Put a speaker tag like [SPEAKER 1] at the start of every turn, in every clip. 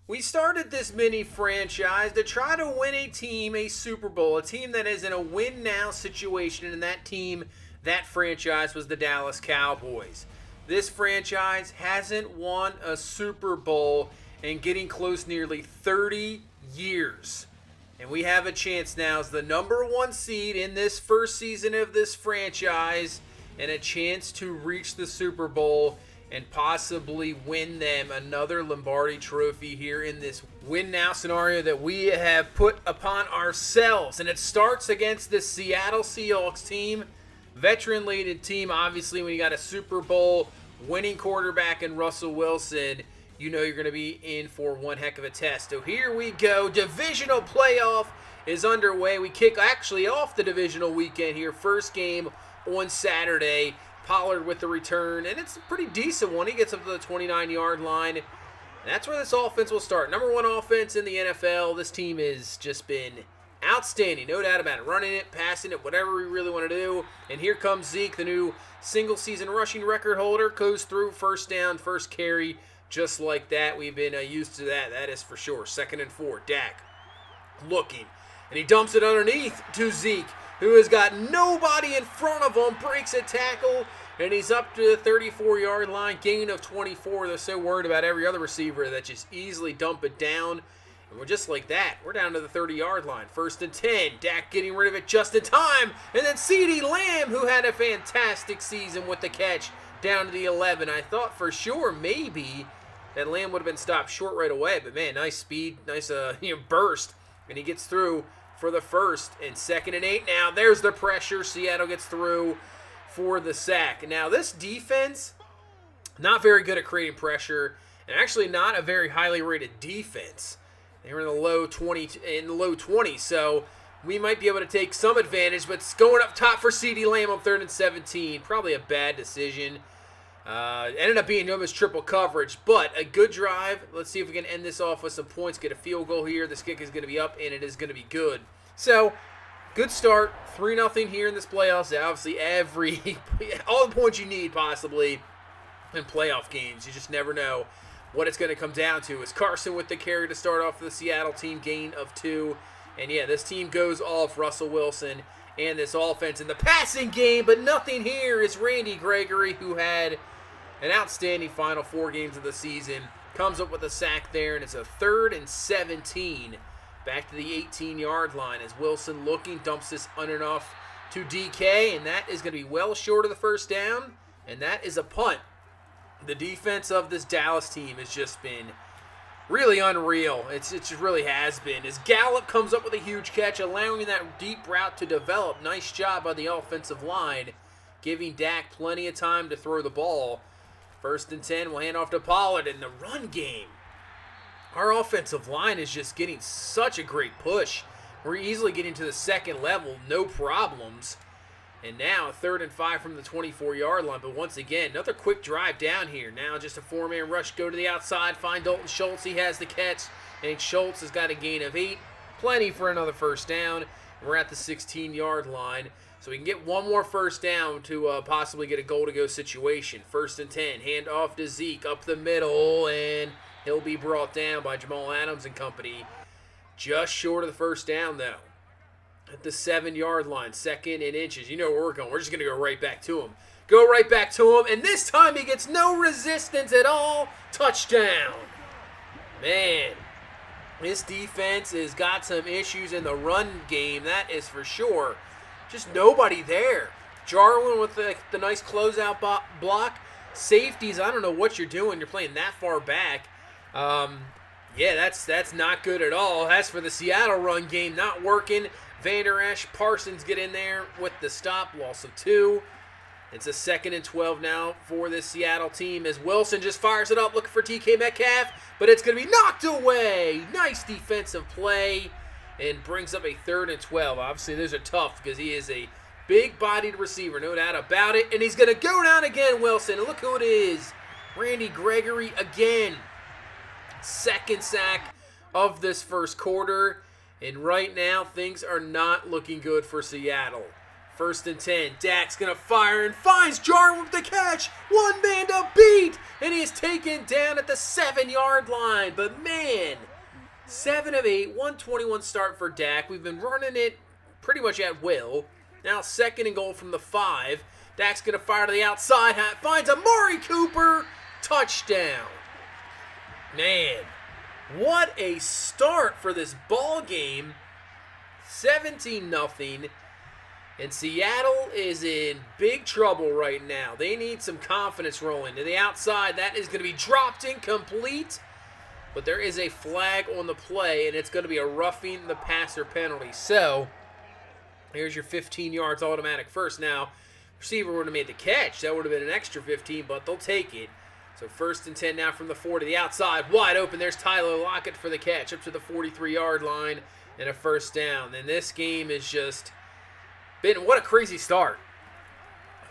[SPEAKER 1] We started this mini franchise to try to win a team a Super Bowl, a team that is in a win-now situation, and that team, that franchise was the Dallas Cowboys. This franchise hasn't won a Super Bowl in getting close nearly 30 years. And we have a chance now as the number one seed in this first season of this franchise and a chance to reach the Super Bowl and possibly win them another Lombardi Trophy here in this win-now scenario that we have put upon ourselves. And it starts against the Seattle Seahawks team, veteran-laden team. Obviously, when you got a Super Bowl winning quarterback in Russell Wilson, you know you're going to be in for one heck of a test. So here we go. Divisional playoff is underway. We kick actually off the divisional weekend here. First game on Saturday. Pollard with the return, and it's a pretty decent one. He gets up to the 29-yard line. And that's where this offense will start. Number one offense in the NFL. This team has just been outstanding, no doubt about it. Running it, passing it, whatever we really want to do. And here comes Zeke, the new single-season rushing record holder. Goes through first down, first carry, just like that. We've been used to that. That is for sure. 2nd and 4. Dak looking, and he dumps it underneath to Zeke, who has got nobody in front of him, breaks a tackle, and he's up to the 34-yard line, gain of 24. They're so worried about every other receiver that just easily dump it down. And we're just like that. We're down to the 30-yard line. 1st and 10. Dak getting rid of it just in time. And then CeeDee Lamb, who had a fantastic season with the catch, down to the 11. I thought for sure maybe that Lamb would have been stopped short right away. But, man, nice speed, nice burst. And he gets through for the first, and 2nd and 8 now. There's the pressure. Seattle gets through for the sack. Now, this defense, not very good at creating pressure, and actually not a very highly rated defense. They were in the low 20s, so we might be able to take some advantage, but it's going up top for CeeDee Lamb on 3rd and 17. Probably a bad decision. Ended up being almost triple coverage, but a good drive. Let's see if we can end this off with some points, get a field goal here. This kick is going to be up, and it is going to be good. So, good start. 3-0 here in this playoffs. Obviously, all the points you need, possibly, in playoff games. You just never know what it's going to come down to. Is Carson with the carry to start off for the Seattle team, gain of 2. And, yeah, this team goes off Russell Wilson and this offense in the passing game, but nothing here is Randy Gregory, who had an outstanding final 4 games of the season. Comes up with a sack there, and it's a 3rd and 17. Back to the 18-yard line as Wilson looking, dumps this underneath to DK, and that is going to be well short of the first down, and that is a punt. The defense of this Dallas team has just been really unreal. It just really has been. As Gallup comes up with a huge catch, allowing that deep route to develop. Nice job by the offensive line, giving Dak plenty of time to throw the ball. 1st and 10, we'll hand off to Pollard in the run game. Our offensive line is just getting such a great push. We're easily getting to the 2nd level, no problems. And now 3rd and 5 from the 24-yard line. But once again, another quick drive down here. Now just a 4-man rush, go to the outside, find Dalton Schultz. He has the catch, and Schultz has got a gain of 8. Plenty for another first down. We're at the 16-yard line. So we can get one more first down to possibly get a goal-to-go situation. 1st and 10, hand off to Zeke up the middle, and he'll be brought down by Jamal Adams and company. Just short of the first down, though. At the 7-yard line, 2nd and inches. You know where we're going. We're just going to go right back to him. Go right back to him, and this time he gets no resistance at all. Touchdown. Man, this defense has got some issues in the run game, that is for sure. Just nobody there. Jarwin with the nice closeout block. Safeties, I don't know what you're doing. You're playing that far back. Yeah, that's not good at all. As for the Seattle run game, not working. Vander Esch, Parsons get in there with the stop, loss of 2. It's a 2nd and 12 now for this Seattle team as Wilson just fires it up looking for DK Metcalf, but it's going to be knocked away. Nice defensive play and brings up a 3rd and 12. Obviously, those are tough because he is a big-bodied receiver, no doubt about it. And he's going to go down again, Wilson. And look who it is. Randy Gregory again. 2nd sack of this first quarter. And right now, things are not looking good for Seattle. First and 10. Dak's going to fire and finds Jarwin with the catch. One man to beat. And he is taken down at the 7-yard line. But man, 7 of 8, 121 start for Dak. We've been running it pretty much at will. Now 2nd and goal from the 5. Dak's going to fire to the outside. Finds Amari Cooper. Touchdown. Man, what a start for this ball game. 17-0. And Seattle is in big trouble right now. They need some confidence rolling. To the outside, that is going to be dropped incomplete. But there is a flag on the play, and it's going to be a roughing the passer penalty. So, here's your 15 yards automatic first. Now, receiver would have made the catch. That would have been an extra 15, but they'll take it. So, 1st and 10 now from the 4 to the outside. Wide open. There's Tyler Lockett for the catch up to the 43-yard line and a first down. And this game is just been, what a crazy start.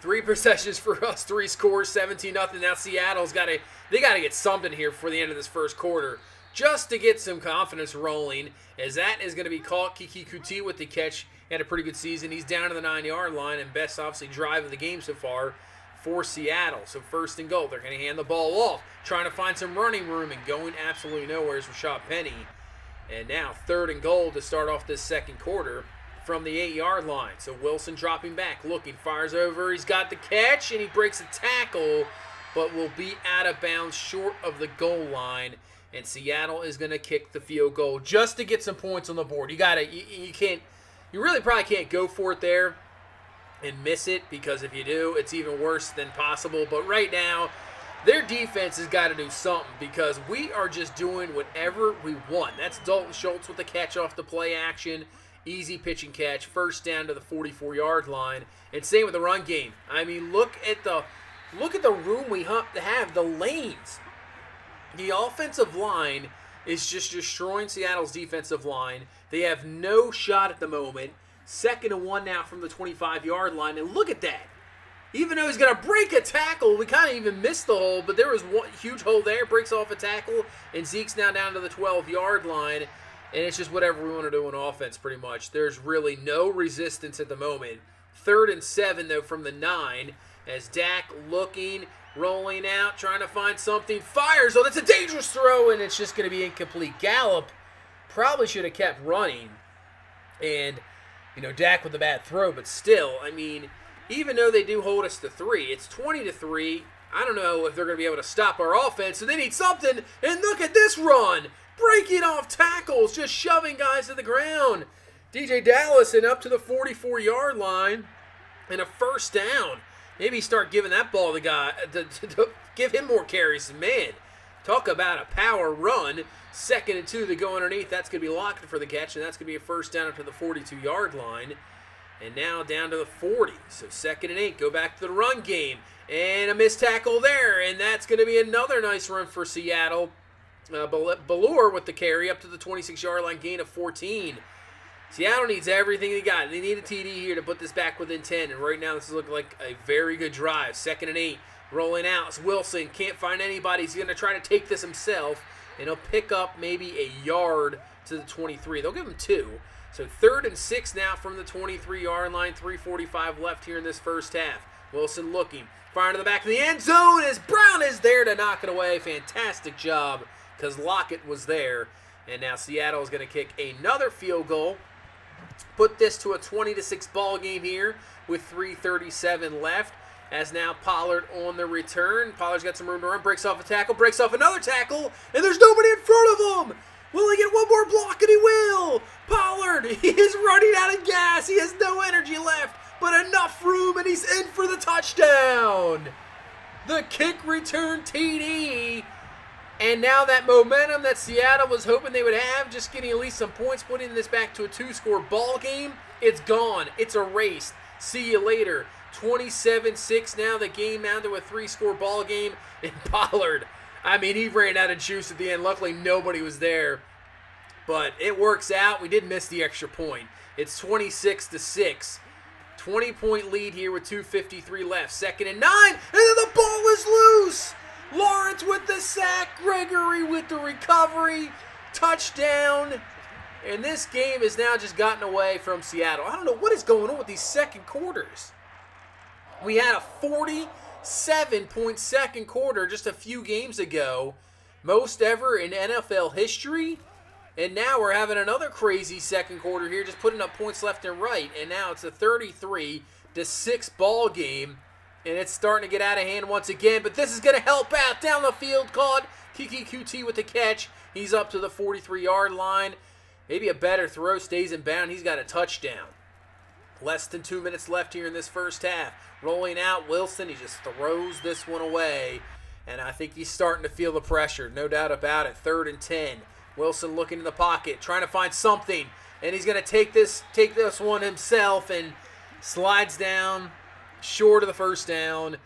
[SPEAKER 1] 3 possessions for us, 3 scores, 17-0. Now Seattle's got to get something here before the end of this first quarter just to get some confidence rolling, as that is going to be caught. Kiki Kuti with the catch. He had a pretty good season. He's down to the 9-yard line, and best, obviously, drive of the game so far for Seattle. So 1st and goal. They're going to hand the ball off, trying to find some running room, and going absolutely nowhere is Rashad Penny. And now 3rd and goal to start off this second quarter from the 8-yard line. So Wilson dropping back, looking, fires over. He's got the catch, and he breaks a tackle, but will be out of bounds short of the goal line. And Seattle is going to kick the field goal just to get some points on the board. You really probably can't go for it there and miss it, because if you do, it's even worse than possible. But right now, their defense has got to do something, because we are just doing whatever we want. That's Dalton Schultz with the catch off the play action. Easy pitch and catch, first down to the 44-yard line. And same with the run game. I mean, look at the room we have, the lanes. The offensive line is just destroying Seattle's defensive line. They have no shot at the moment. 2nd and 1 now from the 25-yard line. And look at that. Even though he's going to break a tackle, we kind of even missed the hole, but there was one huge hole there. Breaks off a tackle, and Zeke's now down to the 12-yard line. And it's just whatever we want to do on offense, pretty much. There's really no resistance at the moment. 3rd and 7, though, from the 9. As Dak looking, rolling out, trying to find something. Fires. Oh, that's a dangerous throw, and it's just going to be incomplete. Gallup probably should have kept running. And, Dak with a bad throw. But still, I mean, even though they do hold us to 3, it's 20-3. I don't know if they're going to be able to stop our offense, so they need something. And look at this run. Breaking off tackles, just shoving guys to the ground. DJ Dallas and up to the 44-yard line and a first down. Maybe start giving that ball to the guy, to give him more carries. Man, talk about a power run. 2nd and 2 to go underneath. That's going to be Lockett for the catch, and that's going to be a first down up to the 42-yard line. And now down to the 40. So 2nd and 8. Go back to the run game. And a missed tackle there, and that's going to be another nice run for Seattle. Ballure with the carry up to the 26-yard line, gain of 14. Seattle needs everything they got. They need a TD here to put this back within 10. And right now, this is looking like a very good drive. 2nd and 8, rolling out. It's Wilson, can't find anybody. He's going to try to take this himself, and he'll pick up maybe a yard to the 23. They'll give him 2. So 3rd and 6 now from the 23-yard line. 3:45 left here in this first half. Wilson looking, firing to the back of the end zone as Brown is there to knock it away. Fantastic job, because Lockett was there. And now Seattle is going to kick another field goal. Put this to a 20-6 ball game here with 3:37 left. As now Pollard on the return. Pollard's got some room to run. Breaks off a tackle. Breaks off another tackle. And there's nobody in front of him. Will he get one more block? And he will. Pollard, he is running out of gas. He has no energy left, but enough room, and he's in for the touchdown. The kick return TD. And now that momentum that Seattle was hoping they would have, just getting at least some points, putting this back to a 2-score ball game, it's gone. It's erased. See you later. 27-6 now, the game down to a 3-score ball game. And Pollard, I mean, he ran out of juice at the end. Luckily, nobody was there. But it works out. We did miss the extra point. It's 26-6. 20-point lead here with 2:53 left. 2nd and 9. And then the ball is loose. Lawrence with the sack. Gregory with the recovery. Touchdown. And this game has now just gotten away from Seattle. I don't know what is going on with these second quarters. We had a 47-point second quarter just a few games ago, most ever in NFL history. And now we're having another crazy second quarter here, just putting up points left and right. And now it's a 33-6 ball game, and it's starting to get out of hand once again. But this is going to help out down the field. Caught Kiki QT with the catch. He's up to the 43-yard line. Maybe a better throw, stays in bound. He's got a touchdown. Less than 2 minutes left here in this first half. Rolling out Wilson. He just throws this one away. And I think he's starting to feel the pressure. No doubt about it. 3rd and 10. Wilson looking in the pocket, trying to find something. And he's going to take this one himself and slides down short of the first down.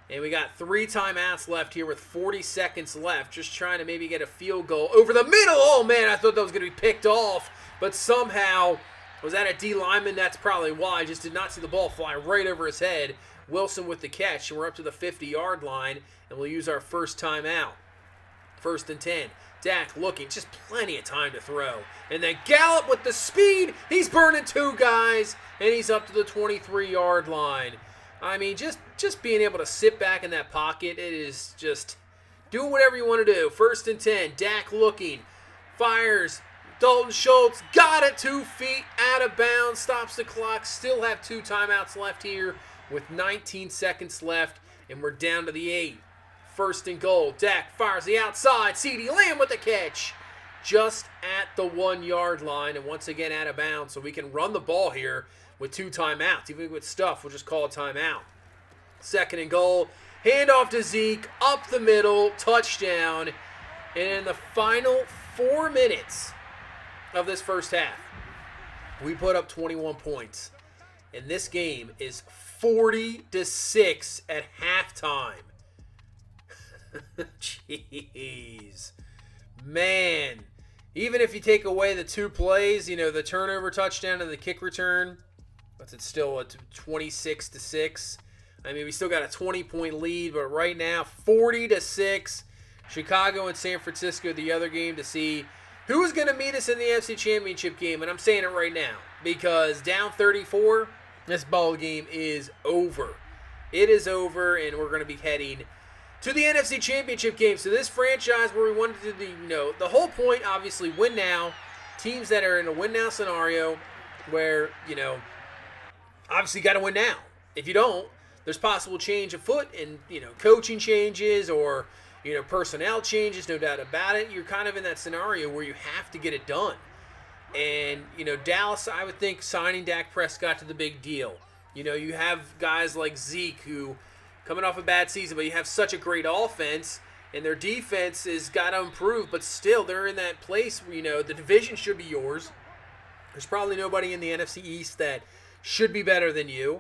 [SPEAKER 1] And we got 3 timeouts left here with 40 seconds left. Just trying to maybe get a field goal over the middle. Oh, man, I thought that was going to be picked off. But somehow, was that a D lineman? That's probably why. I just did not see the ball fly right over his head. Wilson with the catch. And we're up to the 50-yard line. And we'll use our first timeout. 1st and 10. Dak looking. Just plenty of time to throw. And then Gallup with the speed. He's burning 2 guys. And he's up to the 23-yard line. I mean, just being able to sit back in that pocket, it is just doing whatever you want to do. 1st and 10, Dak looking, fires, Dalton Schultz, got it 2 feet out of bounds, stops the clock, still have 2 timeouts left here with 19 seconds left, and we're down to the 8. 1st and goal, Dak fires the outside, CeeDee Lamb with the catch, just at the 1-yard line, and once again out of bounds, so we can run the ball here with 2 timeouts. Even with stuff, we'll just call a timeout. 2nd and goal. Handoff to Zeke. Up the middle. Touchdown. And in the final 4 minutes of this first half, we put up 21 points. And this game is 40-6 at halftime. Jeez. Man. Even if you take away the 2 plays, the turnover touchdown and the kick return, but it's still a 26-6. I mean, we still got a 20-point lead, but right now, 40-6. Chicago and San Francisco, the other game, to see who's going to meet us in the NFC Championship game. And I'm saying it right now, because down 34, this ball game is over. It is over, and we're going to be heading to the NFC Championship game. So this franchise where we wanted to do, the whole point, obviously, win now. Teams that are in a win now scenario where, obviously got to win now. If you don't, there's possible change afoot and, coaching changes or, personnel changes, no doubt about it. You're kind of in that scenario where you have to get it done. And, Dallas, I would think signing Dak Prescott to the big deal. You have guys like Zeke who coming off a bad season, but you have such a great offense and their defense has got to improve, but still they're in that place where, the division should be yours. There's probably nobody in the NFC East that should be better than you.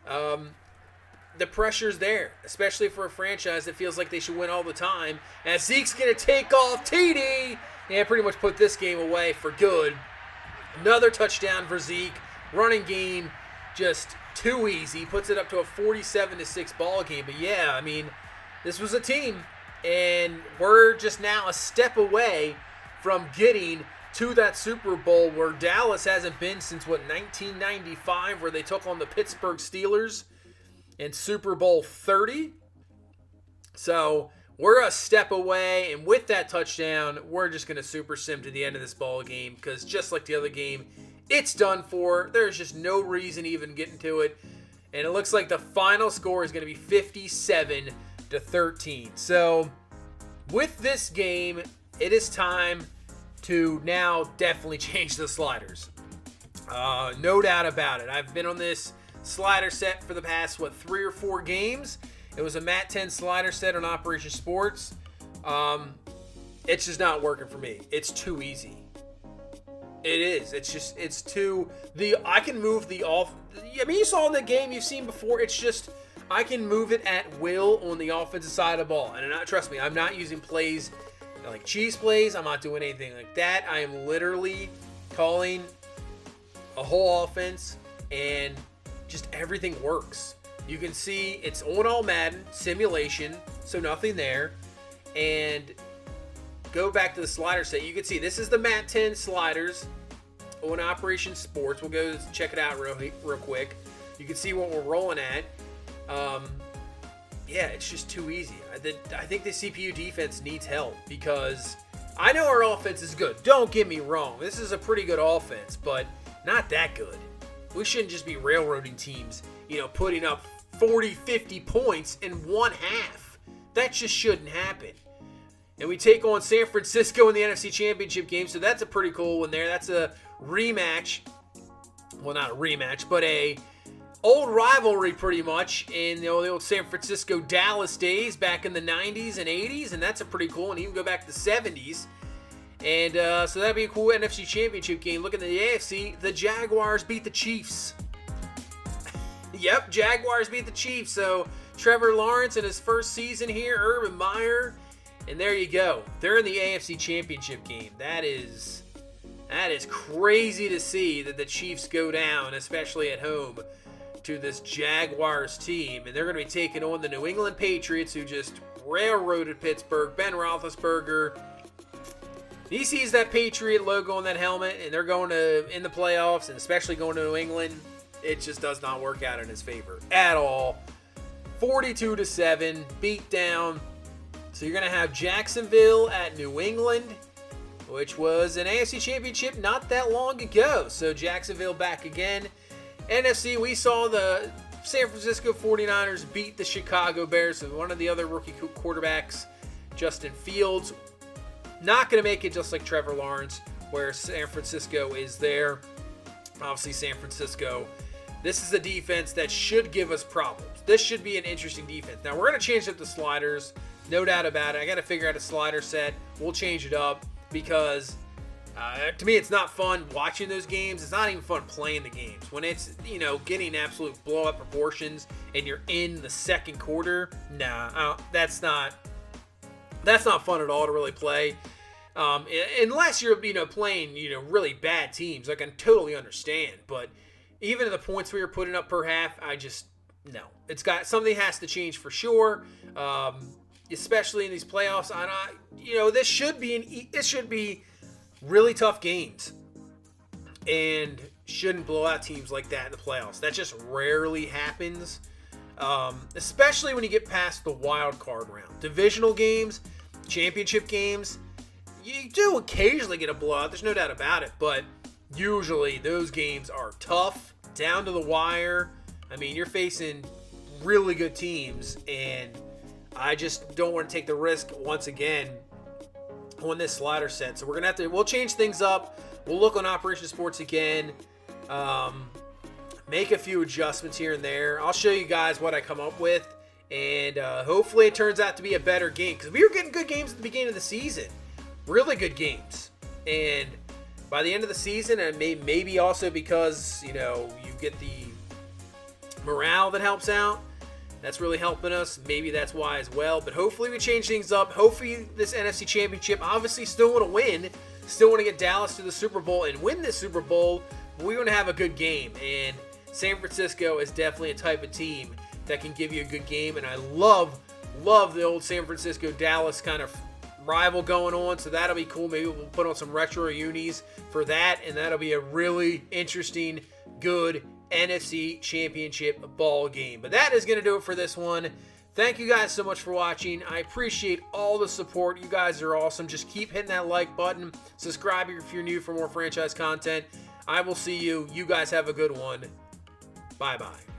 [SPEAKER 1] The pressure's there, especially for a franchise that feels like they should win all the time. As Zeke's going to take off TD and pretty much put this game away for good. Another touchdown for Zeke. Running game just too easy. Puts it up to a 47-6 ball game. But yeah, I mean, this was a team, and we're just now a step away from getting to that Super Bowl where Dallas hasn't been since, 1995, where they took on the Pittsburgh Steelers in Super Bowl 30. So we're a step away, and with that touchdown, we're just going to super sim to the end of this ball game because just like the other game, it's done for. There's just no reason even getting to it. And it looks like the final score is going to be 57-13. So with this game, it is time to now definitely change the sliders. No doubt about it. I've been on this slider set for the past, 3 or 4 games. It was a MADDEN slider set on Operation Sports. It's just not working for me. It's too easy. It is. It's too... I can move the off... I mean, you saw in the game you've seen before. It's just... I can move it at will on the offensive side of the ball. And trust me, I'm not using plays like cheese plays. I'm not doing anything like that. I am literally calling a whole offense, and just everything works. You can see it's on all Madden simulation, so nothing there. And go back to the slider set, you can see this is the MADDEN sliders on Operation Sports. We'll go check it out real quick. You can see what we're rolling at. Yeah, it's just too easy. I think the CPU defense needs help because I know our offense is good. Don't get me wrong. This is a pretty good offense, but not that good. We shouldn't just be railroading teams, putting up 40, 50 points in one half. That just shouldn't happen. And we take on San Francisco in the NFC Championship game, so that's a pretty cool one there. That's a rematch. Well, not a rematch, but a old rivalry pretty much in the old San Francisco Dallas days back in the 90s and 80s, and that's a pretty cool one. Even go back to the 70s. And so that'd be a cool NFC Championship game. Looking at the AFC, the Jaguars beat the Chiefs. Yep, Jaguars beat the Chiefs. So Trevor Lawrence in his first season here, Urban Meyer, and there you go. They're in the AFC Championship game. That is crazy to see that the Chiefs go down, especially at home, to this Jaguars team. And they're going to be taking on the New England Patriots, who just railroaded Pittsburgh. Ben Roethlisberger, he sees that Patriot logo on that helmet, and they're going to in the playoffs, and especially going to New England. It just does not work out in his favor at all. 42-7, beat down. So you're going to have Jacksonville at New England, which was an AFC Championship not that long ago. So Jacksonville back again. NFC, we saw the San Francisco 49ers beat the Chicago Bears with one of the other rookie quarterbacks, Justin Fields. Not going to make it just like Trevor Lawrence, where San Francisco is there. Obviously, San Francisco, this is a defense that should give us problems. This should be an interesting defense. Now, we're going to change up the sliders, no doubt about it. I got to figure out a slider set. We'll change it up because to me, it's not fun watching those games. It's not even fun playing the games. When it's, getting absolute blow-up proportions and you're in the second quarter, nah, that's not fun at all to really play. Unless you're, playing, really bad teams. I can totally understand. But even at the points we were putting up per half, no. Something has to change for sure. Especially in these playoffs. This should be really tough games. And shouldn't blow out teams like that in the playoffs. That just rarely happens. Especially when you get past the wild card round. Divisional games, championship games, you do occasionally get a blowout. There's no doubt about it. But usually those games are tough, down to the wire. You're facing really good teams. And I just don't want to take the risk once again on this slider set. So we'll change things up. We'll look on Operation Sports again. Make a few adjustments here and there. I'll show you guys what I come up with. And hopefully it turns out to be a better game. Because we were getting good games at the beginning of the season. Really good games. And by the end of the season, and maybe also because, you get the morale that helps out. That's really helping us. Maybe that's why as well. But hopefully we change things up. Hopefully this NFC Championship, obviously still want to win. Still want to get Dallas to the Super Bowl and win this Super Bowl. But we want to have a good game. And San Francisco is definitely a type of team that can give you a good game. And I love the old San Francisco-Dallas kind of rival going on. So that'll be cool. Maybe we'll put on some retro unis for that. And that'll be a really interesting, good NFC Championship ball game. But that is going to do it for this one. Thank you guys so much for watching. I appreciate all the support. You guys are awesome. Just keep hitting that like button. Subscribe if you're new for more franchise content. I will see you. You guys have a good one. Bye-bye.